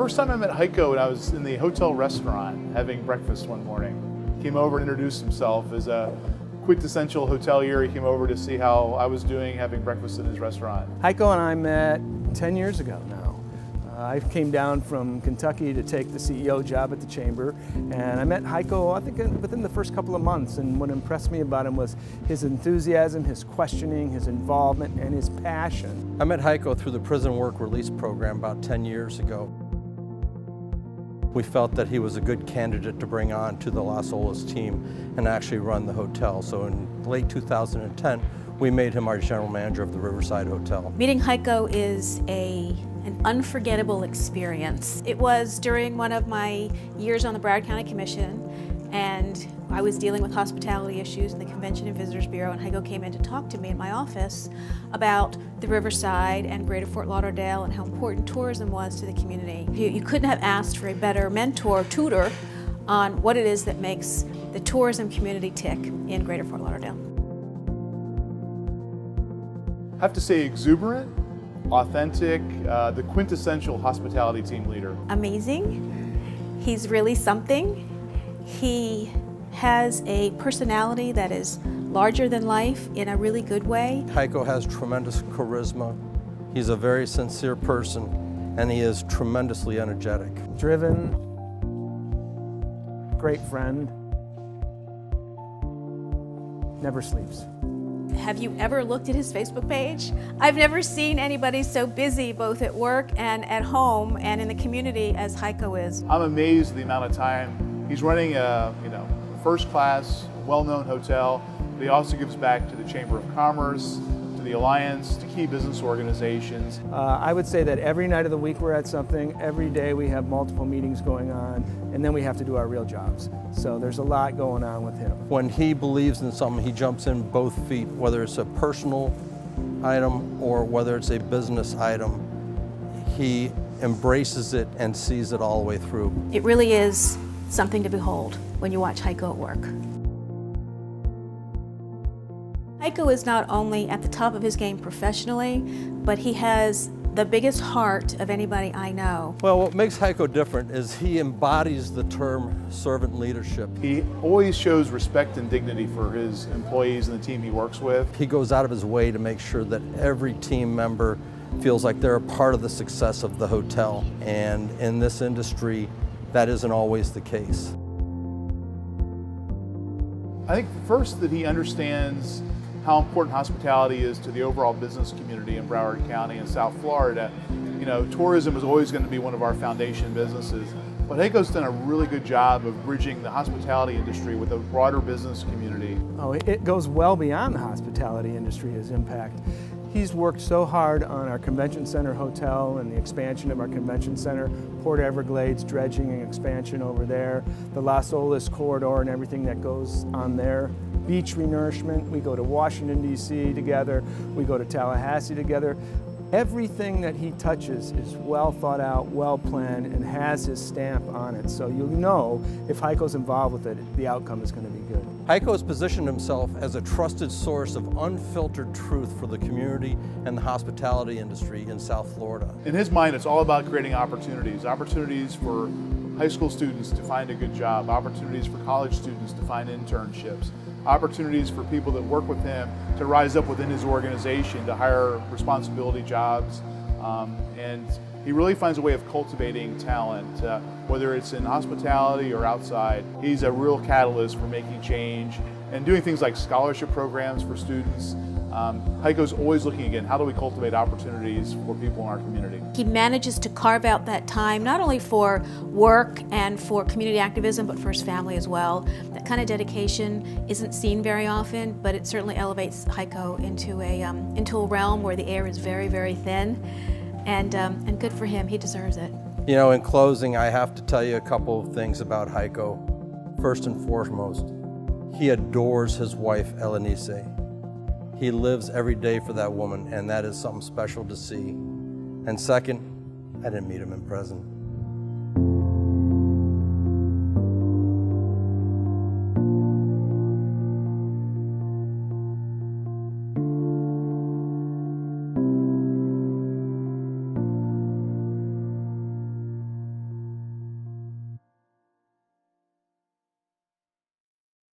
First time I met Heiko, and I was in the hotel restaurant having breakfast one morning. He came over and introduced himself as a quintessential hotelier. He came over to see how I was doing having breakfast in his restaurant. Heiko and I met 10 years ago now. I came down from Kentucky to take the CEO job at the Chamber, and I met Heiko, I think, within the first couple of months, and what impressed me about him was his enthusiasm, his questioning, his involvement, and his passion. I met Heiko through the Prison Work Release program about 10 years ago. We felt that he was a good candidate to bring on to the Las Olas team and actually run the hotel. So in late 2010, we made him our general manager of the Riverside Hotel. Meeting Heiko is an unforgettable experience. It was during one of my years on the Broward County Commission, and I was dealing with hospitality issues in the Convention and Visitors Bureau, and Heiko came in to talk to me in my office about the Riverside and Greater Fort Lauderdale and how important tourism was to the community. You couldn't have asked for a better mentor, tutor, on what it is that makes the tourism community tick in Greater Fort Lauderdale. I have to say exuberant, authentic, the quintessential hospitality team leader. Amazing. He's really something. He has a personality that is larger than life in a really good way. Heiko has tremendous charisma. He's a very sincere person, and he is tremendously energetic. Driven, great friend, never sleeps. Have you ever looked at his Facebook page? I've never seen anybody so busy both at work and at home and in the community as Heiko is. I'm amazed at the amount of time he's running a first-class, well-known hotel, but he also gives back to the Chamber of Commerce, to the Alliance, to key business organizations. I would say that every night of the week we're at something, every day we have multiple meetings going on, and then we have to do our real jobs. So there's a lot going on with him. When he believes in something, he jumps in both feet, whether it's a personal item or whether it's a business item. He embraces it and sees it all the way through. It really is something to behold when you watch Heiko at work. Heiko is not only at the top of his game professionally, but he has the biggest heart of anybody I know. Well, what makes Heiko different is he embodies the term servant leadership. He always shows respect and dignity for his employees and the team he works with. He goes out of his way to make sure that every team member feels like they're a part of the success of the hotel. And in this industry, that isn't always the case. I think first that he understands how important hospitality is to the overall business community in Broward County and South Florida. You know, tourism is always going to be one of our foundation businesses, but Heiko's done a really good job of bridging the hospitality industry with a broader business community. Oh, it goes well beyond the hospitality industry, his impact. He's worked so hard on our convention center hotel and the expansion of our convention center, Port Everglades dredging and expansion over there, the Las Olas corridor and everything that goes on there. Beach renourishment, we go to Washington, D.C. together, we go to Tallahassee together. Everything that he touches is well thought out, well planned, and has his stamp on it. So you'll know if Heiko's involved with it, the outcome is going to be good. Heiko has positioned himself as a trusted source of unfiltered truth for the community and the hospitality industry in South Florida. In his mind, it's all about creating opportunities for high school students to find a good job, opportunities for college students to find internships, opportunities for people that work with him to rise up within his organization to hire responsibility jobs. And he really finds a way of cultivating talent, whether it's in hospitality or outside. He's a real catalyst for making change and doing things like scholarship programs for students. Heiko's always looking again, how do we cultivate opportunities for people in our community? He manages to carve out that time, not only for work and for community activism, but for his family as well. That kind of dedication isn't seen very often, but it certainly elevates Heiko into a realm where the air is very, very thin. And good for him, he deserves it. You know, in closing, I have to tell you a couple of things about Heiko. First and foremost, he adores his wife, Elenice. He lives every day for that woman, and that is something special to see. And second, I didn't meet him in prison.